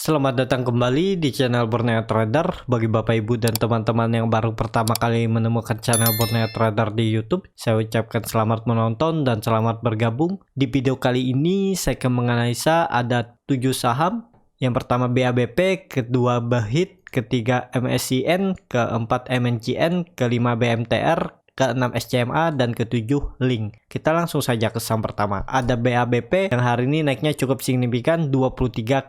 Selamat datang kembali di channel Borneo Trader. Bagi Bapak Ibu dan teman-teman yang baru pertama kali menemukan channel Borneo Trader di YouTube, saya ucapkan selamat menonton dan selamat bergabung. Di video kali ini saya akan menganalisa ada 7 saham. Yang pertama BABP, kedua BHIT, ketiga MSCN, keempat MNCN, kelima BMTR, ke-6 SCMA, dan ke-7 Link. Kita langsung saja ke saham pertama. Ada BABP yang hari ini naiknya cukup signifikan 23,46%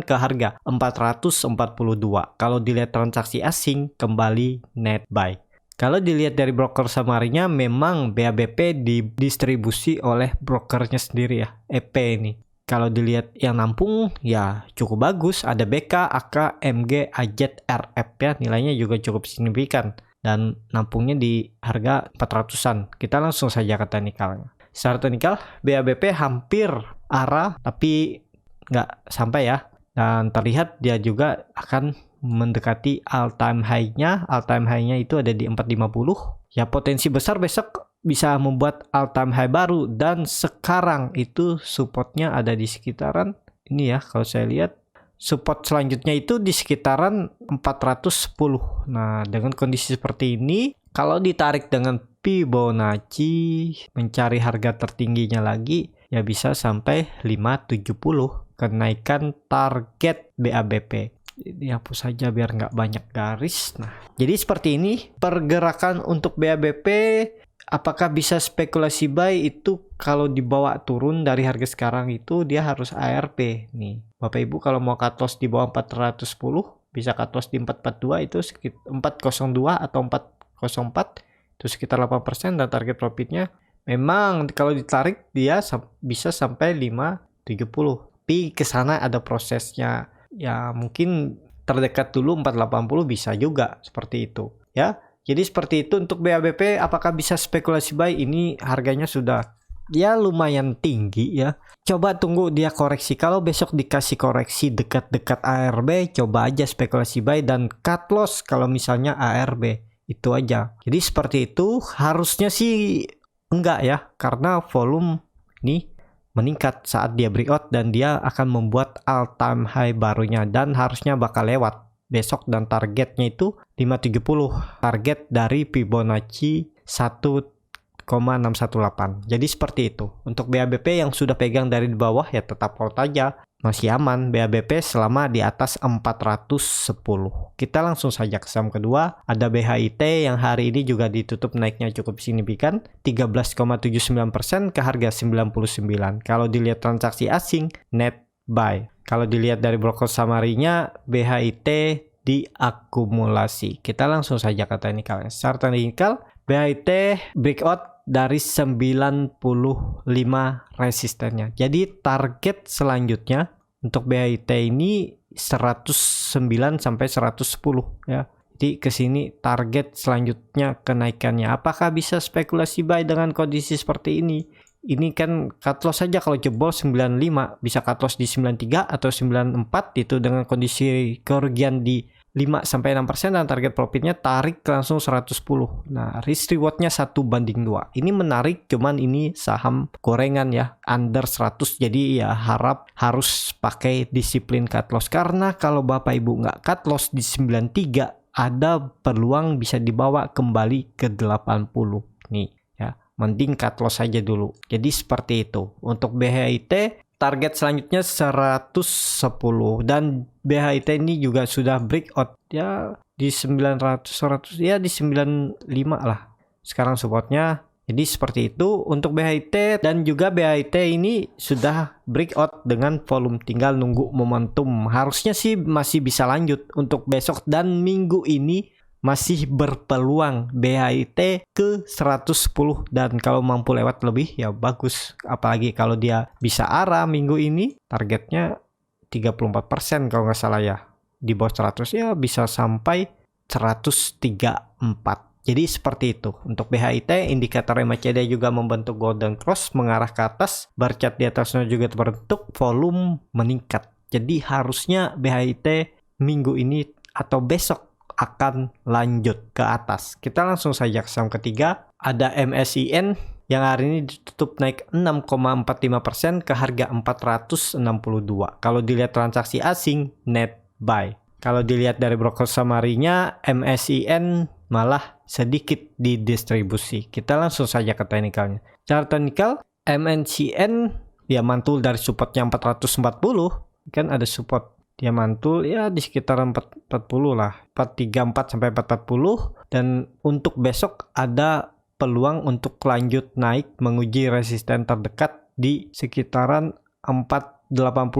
ke harga 442. Kalau dilihat transaksi asing kembali net buy. Kalau dilihat dari broker samarinya, memang BABP didistribusi oleh brokernya sendiri ya, EP ini. Kalau dilihat yang nampung ya cukup bagus, ada BK, AK, MG, AZ, RF ya, nilainya juga cukup signifikan. Dan nampungnya di harga 400-an. Kita langsung saja ke teknikalnya. Secara teknikal, BABP hampir arah tapi nggak sampai ya. Dan terlihat dia juga akan mendekati all time high-nya. All time high-nya itu ada di 450. Ya potensi besar besok bisa membuat all time high baru. Dan sekarang itu supportnya ada di sekitaran ini ya, kalau saya lihat. Support selanjutnya itu di sekitaran 410. Nah, dengan kondisi seperti ini, kalau ditarik dengan Fibonacci, mencari harga tertingginya lagi, ya bisa sampai 570. Kenaikan target BABP. Ini hapus saja biar nggak banyak garis. Nah, jadi seperti ini pergerakan untuk BABP. Apakah bisa spekulasi buy? Itu kalau dibawa turun dari harga sekarang itu dia harus ARP nih. Bapak Ibu kalau mau cut loss di bawah 410 bisa cut loss di 442 itu sekitar 402 atau 404 itu sekitar 8% dan target profitnya memang kalau ditarik dia bisa sampai 570. Tapi ke sana ada prosesnya. Ya mungkin terdekat dulu 480 bisa juga seperti itu ya. Jadi seperti itu untuk BABP. Apakah bisa spekulasi buy? Ini harganya sudah ya lumayan tinggi ya. Coba tunggu dia koreksi. Kalau besok dikasih koreksi dekat-dekat ARB, coba aja spekulasi buy dan cut loss kalau misalnya ARB. Itu aja. Jadi seperti itu. Harusnya sih enggak ya. Karena volume ini meningkat saat dia breakout dan dia akan membuat all time high barunya. Dan harusnya bakal lewat besok dan targetnya itu 570. Target dari Fibonacci 1,618. Jadi seperti itu. Untuk BABP yang sudah pegang dari di bawah ya tetap hold aja. Masih aman BABP selama di atas 410. Kita langsung saja ke saham kedua. Ada BHIT yang hari ini juga ditutup naiknya cukup signifikan. 13,79% ke harga 99. Kalau dilihat transaksi asing net buy. Kalau dilihat dari broker samarinya, BHIT diakumulasi. Kita langsung saja ke teknikalnya. Secara teknikal, BHIT breakout dari 95 resistennya. Jadi target selanjutnya untuk BHIT ini 109 sampai 110 ya. Jadi ke sini target selanjutnya kenaikannya. Apakah bisa spekulasi buy dengan kondisi seperti ini? Ini kan cut loss saja kalau jebol 95 bisa cut loss di 93 atau 94 itu dengan kondisi kerugian di 5-6% dan target profitnya tarik langsung 110. Nah, risk rewardnya 1:2. Ini menarik, cuman ini saham gorengan ya, under 100. Jadi ya harus pakai disiplin cut loss. Karena kalau Bapak Ibu nggak cut loss di 93, ada peluang bisa dibawa kembali ke 80 nih. Mending cut loss saja dulu. Jadi seperti itu. Untuk BHIT target selanjutnya 110 dan BHIT ini juga sudah breakout ya di 900 100 ya di 95 lah. Sekarang supportnya. Jadi seperti itu untuk BHIT dan juga BHIT ini sudah breakout dengan volume, tinggal nunggu momentum. Harusnya sih masih bisa lanjut untuk besok dan minggu ini. Masih berpeluang BHIT ke 110 dan kalau mampu lewat lebih ya bagus. Apalagi kalau dia bisa arah minggu ini targetnya 34% kalau nggak salah ya. Di bawah 100 ya bisa sampai 134. Jadi seperti itu. Untuk BHIT indikator MACD juga membentuk golden cross mengarah ke atas. Bar chart di atasnya juga terbentuk, volume meningkat. Jadi harusnya BHIT minggu ini atau besok akan lanjut ke atas. Kita langsung saja ke saham ketiga. Ada MSCN yang hari ini ditutup naik 6,45% ke harga 462. Kalau dilihat transaksi asing, net buy. Kalau dilihat dari broker summary-nya, MSCN malah sedikit didistribusi. Kita langsung saja ke teknikalnya. Cara teknikal, MNCN ya mantul dari supportnya 440, kan ada support. Dia mantul ya di sekitar 440 lah, 434 sampai 440, dan untuk besok ada peluang untuk lanjut naik menguji resisten terdekat di sekitaran 480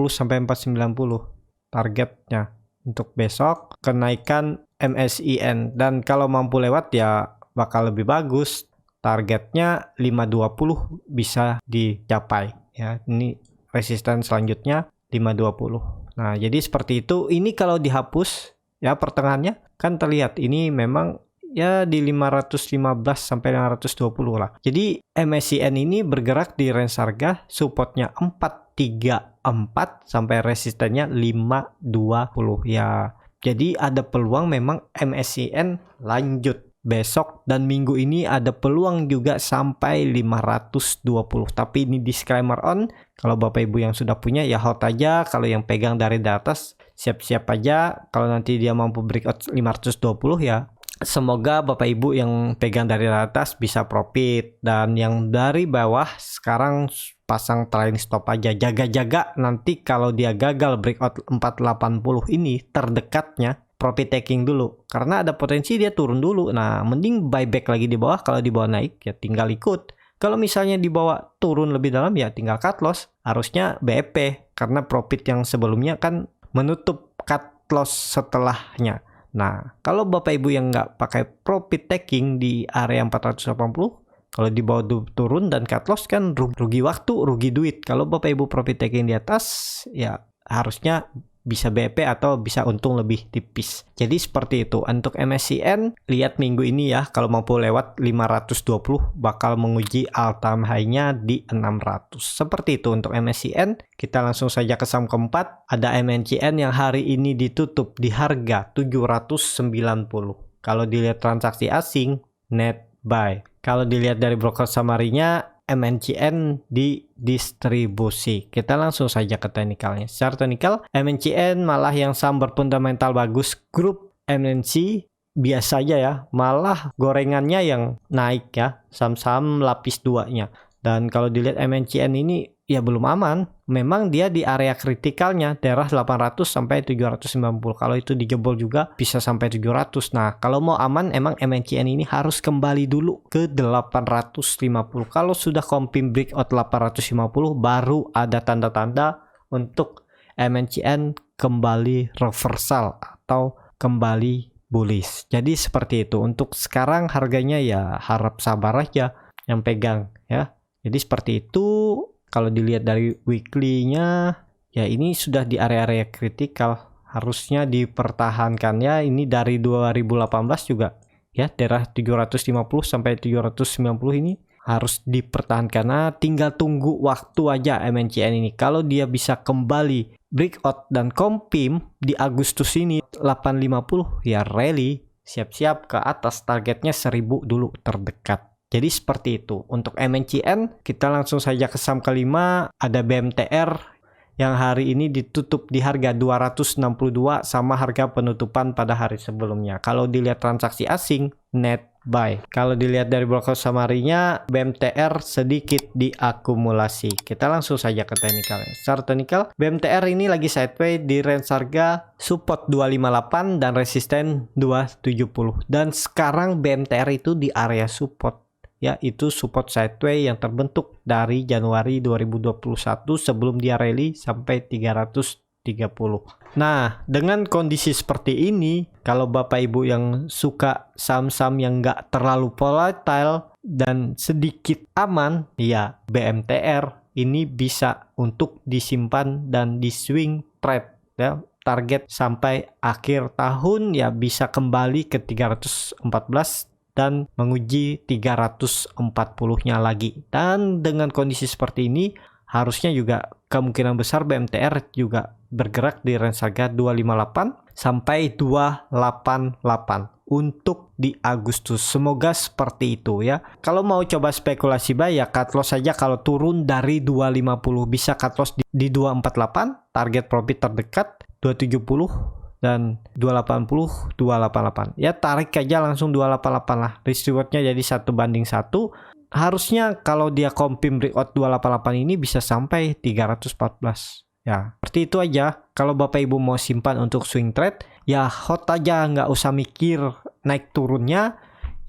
sampai 490 targetnya untuk besok kenaikan MSCN, dan kalau mampu lewat ya bakal lebih bagus. Targetnya 520 bisa dicapai ya. Ini resisten selanjutnya 520. Nah, jadi seperti itu. Ini kalau dihapus ya pertengahannya kan terlihat ini memang ya di 515 sampai 520 lah. Jadi MSCN ini bergerak di range harga supportnya 434 sampai resistennya 520 ya. Jadi ada peluang memang MSCN lanjut besok, dan minggu ini ada peluang juga sampai 520. Tapi ini disclaimer on, kalau Bapak Ibu yang sudah punya ya hold aja. Kalau yang pegang dari atas siap-siap aja. Kalau nanti dia mampu breakout 520 ya semoga Bapak Ibu yang pegang dari atas bisa profit, dan yang dari bawah sekarang pasang trailing stop aja, jaga-jaga nanti kalau dia gagal breakout 480 ini terdekatnya profit taking dulu, karena ada potensi dia turun dulu. Nah, mending buyback lagi di bawah. Kalau di bawah naik ya tinggal ikut. Kalau misalnya di bawah turun lebih dalam ya tinggal cut loss. Harusnya BEP karena profit yang sebelumnya kan menutup cut loss setelahnya. Nah, kalau Bapak Ibu yang nggak pakai profit taking di area 480, kalau di bawah turun dan cut loss kan rugi waktu, rugi duit. Kalau Bapak Ibu profit taking di atas, ya harusnya bisa BEP atau bisa untung lebih tipis. Jadi seperti itu. Untuk MSCN, lihat minggu ini ya, kalau mampu lewat 520 bakal menguji all time high-nya di 600. Seperti itu untuk MSCN. Kita langsung saja ke saham keempat. Ada MNCN yang hari ini ditutup di harga 790. Kalau dilihat transaksi asing, net buy. Kalau dilihat dari broker summary-nya, MNCN didistribusi. Kita langsung saja ke teknikalnya. Secara teknikal, MNCN malah yang saham berfundamental bagus. Grup MNC biasa aja ya, malah gorengannya yang naik ya, saham-saham lapis 2-nya. Dan kalau dilihat MNCN ini ya belum aman. Memang dia di area kritikalnya daerah 800 sampai 790. Kalau itu dijebol juga bisa sampai 700. Nah, kalau mau aman emang MNCN ini harus kembali dulu ke 850. Kalau sudah confirm breakout 850 baru ada tanda-tanda untuk MNCN kembali reversal atau kembali bullish. Jadi seperti itu. Untuk sekarang harganya ya harap sabar aja yang pegang ya. Jadi seperti itu. Kalau dilihat dari weekly-nya, ya ini sudah di area-area kritikal. Harusnya dipertahankan ya. Ini dari 2018 juga ya, daerah 750 sampai 790 ini harus dipertahankan. Nah, tinggal tunggu waktu aja MNCN ini. Kalau dia bisa kembali breakout dan confirm di Agustus ini 850 ya rally, siap-siap ke atas, targetnya 1000 dulu terdekat. Jadi seperti itu. Untuk MNCN, kita langsung saja ke saham kelima. Ada BMTR yang hari ini ditutup di harga 262 sama harga penutupan pada hari sebelumnya. Kalau dilihat transaksi asing, net buy. Kalau dilihat dari broker summary-nya, BMTR sedikit diakumulasi. Kita langsung saja ke teknikalnya. Secara teknikal, BMTR ini lagi sideways di range harga support 258 dan resisten 270. Dan sekarang BMTR itu di area support. Ya, itu support sideways yang terbentuk dari Januari 2021 sebelum dia rally sampai 330. Nah, dengan kondisi seperti ini, kalau Bapak Ibu yang suka saham-saham yang nggak terlalu volatile dan sedikit aman, ya BMTR ini bisa untuk disimpan dan di swing trade ya. Target sampai akhir tahun ya bisa kembali ke 314 dan menguji 340-nya lagi. Dan dengan kondisi seperti ini, harusnya juga kemungkinan besar BMTR juga bergerak di range harga 258 sampai 288 untuk di Agustus. Semoga seperti itu ya. Kalau mau coba spekulasi buy ya cut loss saja kalau turun dari 250, bisa cut loss di 248, target profit terdekat 270 dan 280, 288. Ya tarik aja langsung 288 lah. Risk rewardnya jadi 1:1. Harusnya kalau dia confirm breakout 288 ini bisa sampai 314. Ya, seperti itu aja. Kalau Bapak Ibu mau simpan untuk swing trade, ya hot aja, nggak usah mikir naik turunnya.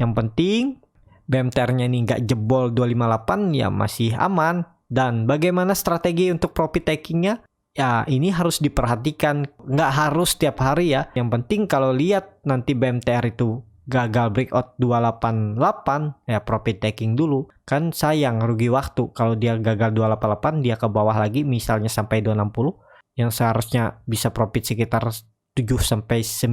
Yang penting BMTR-nya ini nggak jebol 258, ya masih aman. Dan bagaimana strategi untuk profit takingnya? Ya ini harus diperhatikan, nggak harus tiap hari ya. Yang penting kalau lihat nanti BMTR itu gagal breakout 288, ya profit taking dulu. Kan sayang, rugi waktu kalau dia gagal 288, dia ke bawah lagi misalnya sampai 260 yang seharusnya bisa profit sekitar 7-9%,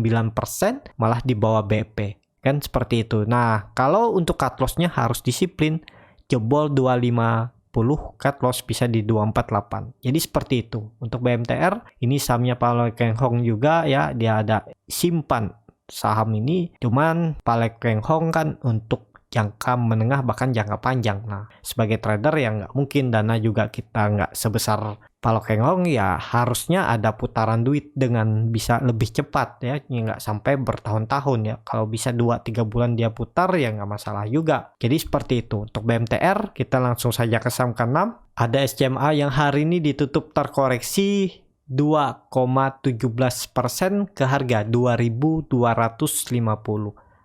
malah di bawah BP. Kan seperti itu. Nah, kalau untuk cut loss-nya harus disiplin. Jebol 250, cut loss bisa di 248. Jadi seperti itu. Untuk BMTR, ini sahamnya Pak Keng Hong juga ya, dia ada simpan saham ini, cuman Pak Keng Hong kan untuk jangka menengah bahkan jangka panjang. Nah, sebagai trader yang nggak mungkin dana juga kita nggak sebesar Pak Keng Hong, ya harusnya ada putaran duit dengan bisa lebih cepat ya, nggak sampai bertahun-tahun ya. Kalau bisa 2-3 bulan dia putar ya nggak masalah juga. Jadi seperti itu. Untuk BMTR kita langsung saja ke saham ke-6. Ada SCMA yang hari ini ditutup terkoreksi 2,17% ke harga 2.250.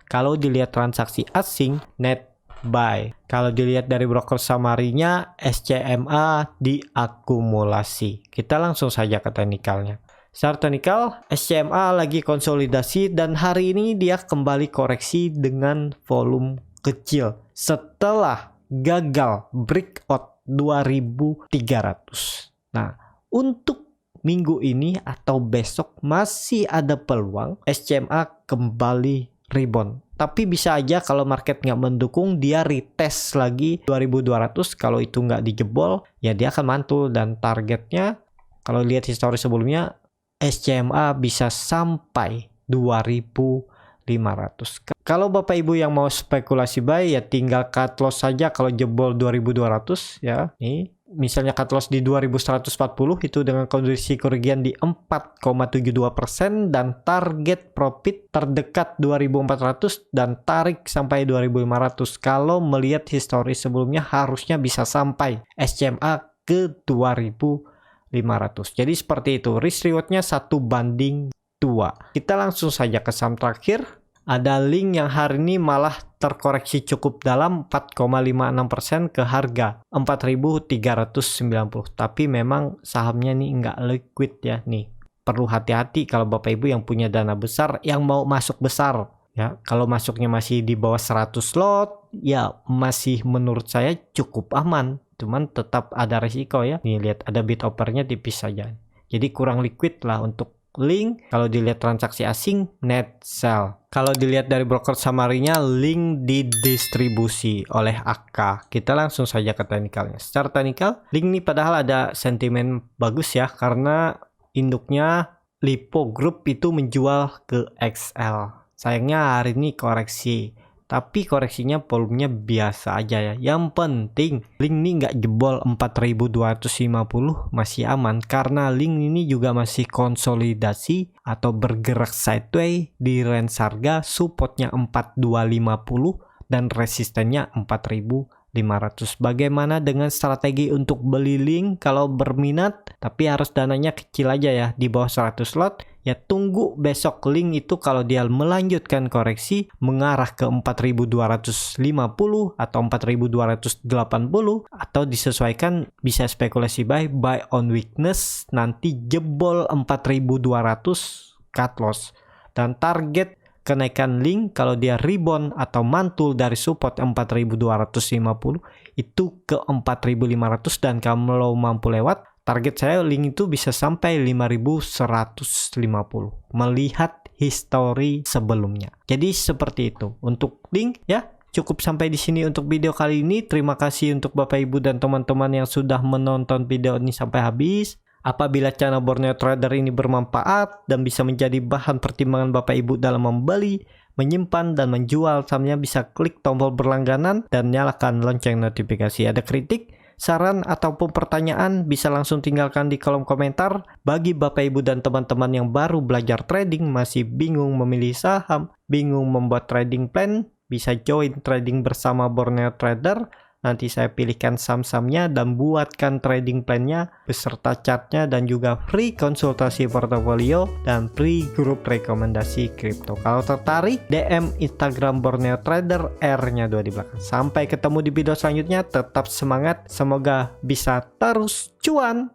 Kalau dilihat transaksi asing, net buy. Kalau dilihat dari broker summary-nya, SCMA diakumulasi. Kita langsung saja ke teknikalnya. Secara teknikal, SCMA lagi konsolidasi dan hari ini dia kembali koreksi dengan volume kecil setelah gagal breakout 2.300. Nah, untuk minggu ini atau besok masih ada peluang SCMA kembali rebound. Tapi bisa aja kalau market nggak mendukung, dia retest lagi 2.200. Kalau itu nggak dijebol, ya dia akan mantul. Dan targetnya, kalau lihat histori sebelumnya, SCMA bisa sampai 2.500. Kalau Bapak Ibu yang mau spekulasi buy, ya tinggal cut loss saja kalau jebol 2.200 ya. Nih, misalnya cut loss di 2.140 itu dengan kondisi kerugian di 4,72% dan target profit terdekat 2.400 dan tarik sampai 2.500. Kalau melihat histori sebelumnya harusnya bisa sampai SCMA ke 2.500. Jadi seperti itu. Risk rewardnya 1:2. Kita langsung saja ke saham terakhir. Ada link yang hari ini malah terkoreksi cukup dalam 4,56% ke harga 4.390. Tapi memang sahamnya nih nggak liquid ya nih. Perlu hati-hati kalau Bapak Ibu yang punya dana besar yang mau masuk besar ya. Kalau masuknya masih di bawah 100 lot ya masih menurut saya cukup aman. Cuman tetap ada risiko ya. Nih lihat ada bid offernya tipis saja. Jadi kurang liquid lah untuk link. Kalau dilihat transaksi asing, net sell. Kalau dilihat dari broker summary-nya, link didistribusi oleh AK. Kita langsung saja ke teknikalnya. Secara teknikal, link ini padahal ada sentimen bagus ya, karena induknya Lipo Group itu menjual ke XL. Sayangnya hari ini koreksi. Tapi koreksinya volumenya biasa aja ya. Yang penting link ini nggak jebol 4.250 masih aman. Karena link ini juga masih konsolidasi atau bergerak sideways di range harga supportnya 4.250 dan resistennya 4.500. Bagaimana dengan strategi untuk beli link kalau berminat? Tapi harus dananya kecil aja ya, di bawah 100 lot. Ya tunggu besok link itu kalau dia melanjutkan koreksi mengarah ke 4.250 atau 4.280 atau disesuaikan bisa spekulasi buy on weakness nanti jebol 4.200 cut loss. Dan target kenaikan link kalau dia rebound atau mantul dari support 4.250 itu ke 4.500 dan kalau mampu lewat target saya link itu bisa sampai 5.150 melihat histori sebelumnya. Jadi seperti itu untuk link ya. Cukup sampai di sini untuk video kali ini. Terima kasih untuk Bapak Ibu dan teman-teman yang sudah menonton video ini sampai habis. Apabila channel Borneo Trader ini bermanfaat dan bisa menjadi bahan pertimbangan Bapak Ibu dalam membeli, menyimpan, dan menjual sahamnya, bisa klik tombol berlangganan dan nyalakan lonceng notifikasi. Ada kritik, saran, ataupun pertanyaan bisa langsung tinggalkan di kolom komentar. Bagi Bapak Ibu dan teman-teman yang baru belajar trading, masih bingung memilih saham, bingung membuat trading plan, bisa join trading bersama Borneo Trader. Nanti saya pilihkan saham-sahamnya dan buatkan trading plan-nya beserta chartnya, dan juga free konsultasi portofolio dan free grup rekomendasi kripto. Kalau tertarik, DM Instagram Borneo Trader, R-nya 2 di belakang. Sampai ketemu di video selanjutnya, tetap semangat, semoga bisa terus cuan.